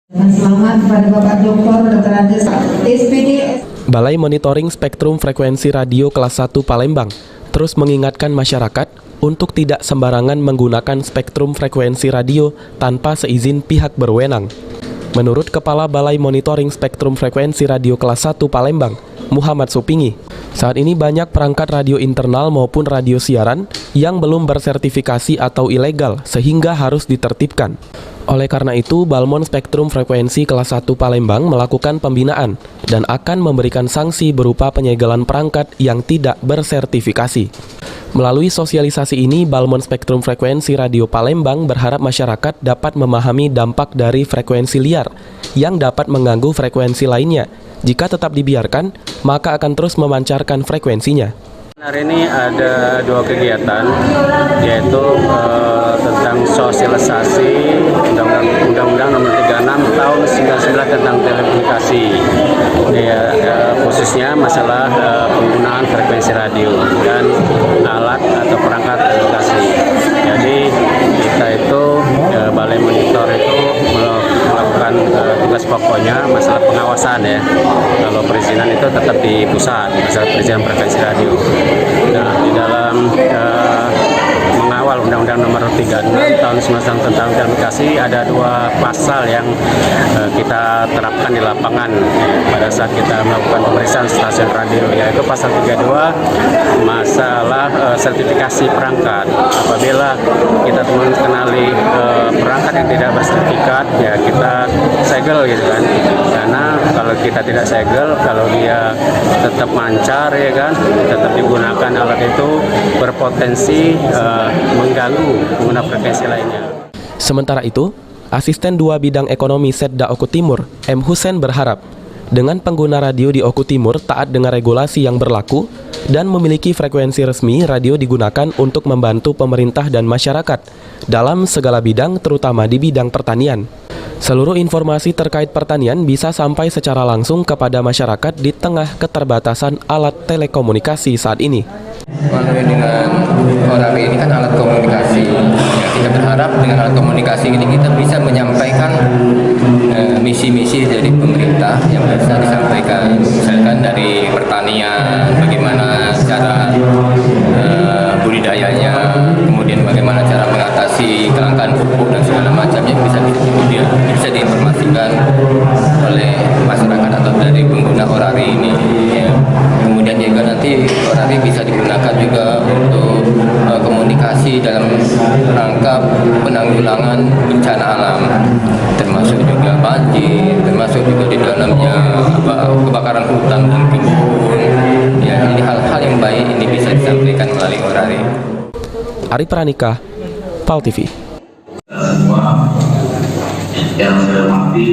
Selamat kepada Bapak Dr. Dr. Andes, SPD. Balai Monitoring Spektrum Frekuensi Radio Kelas 1 Palembang terus mengingatkan masyarakat untuk tidak sembarangan menggunakan spektrum frekuensi radio tanpa seizin pihak berwenang. Menurut Kepala Balai Monitoring Spektrum Frekuensi Radio Kelas 1 Palembang, Muhammad Supingi, saat ini banyak perangkat radio internal maupun radio siaran yang belum bersertifikasi atau ilegal sehingga harus ditertibkan. Oleh karena itu, Balmon Spektrum Frekuensi Kelas 1 Palembang melakukan pembinaan dan akan memberikan sanksi berupa penyegelan perangkat yang tidak bersertifikasi. Melalui sosialisasi ini, Balmon Spektrum Frekuensi Radio Palembang berharap masyarakat dapat memahami dampak dari frekuensi liar yang dapat mengganggu frekuensi lainnya. Jika tetap dibiarkan, maka akan terus memancarkan frekuensinya. Hari ini ada dua kegiatan, yaitu tentang sosialisasi Undang-Undang Nomor 36 Tahun 99 tentang telekomunikasi, khususnya masalah penggunaan frekuensi radio dan alat atau perangkat komunikasi. Jadi kita itu Balai Monitor itu melakukan tugas pokoknya masalah pengawasan ya. Kalau perizinan itu tetap di pusat, masalah perizinan frekuensi radio. Nah, di dalam mengawal Undang-Undang Nomor 36 Tahun 99 tentang telekomunikasi ada dua pasal yang kita terapkan di lapangan pada saat kita melakukan pemeriksaan stasiun radio, yaitu pasal 32 masalah sertifikasi perangkat. Apabila kita mengenali perangkat yang tidak bersertifikat, ya kita segel gitu kan. Karena kalau kita tidak segel, kalau dia tetap mancar ya kan, tetap digunakan alat itu berpotensi mengganggu pengguna frekuensi lainnya. Sementara itu, Asisten 2 Bidang Ekonomi Setda Oku Timur, M. Husen berharap dengan pengguna radio di Oku Timur taat dengan regulasi yang berlaku dan memiliki frekuensi resmi, radio digunakan untuk membantu pemerintah dan masyarakat dalam segala bidang, terutama di bidang pertanian. Seluruh informasi terkait pertanian bisa sampai secara langsung kepada masyarakat di tengah keterbatasan alat telekomunikasi saat ini. Dengan orang ini kan alat komunikasi, ya, kita berharap dengan alat komunikasi ini kita bisa menyampaikan misi-misi dari pemerintah yang bisa disampaikan, misalkan dari pertanian, bagaimana cara budidayanya, kemudian bagaimana cara mengatasi kelangkaan pupuk dan segala macamnya bisa diinformasikan oleh masyarakat atau dari pengguna orari ini. Ya. Kemudian juga nanti orari bisa digunakan juga untuk komunikasi dalam rangka penanggulangan bencana alam, termasuk juga banjir, termasuk juga di dalamnya kebakaran hutan dan kebun. Ya, jadi hal-hal yang baik ini bisa disampaikan melalui orari. Ari Pranika, PAL TV. Semua yang saya hormati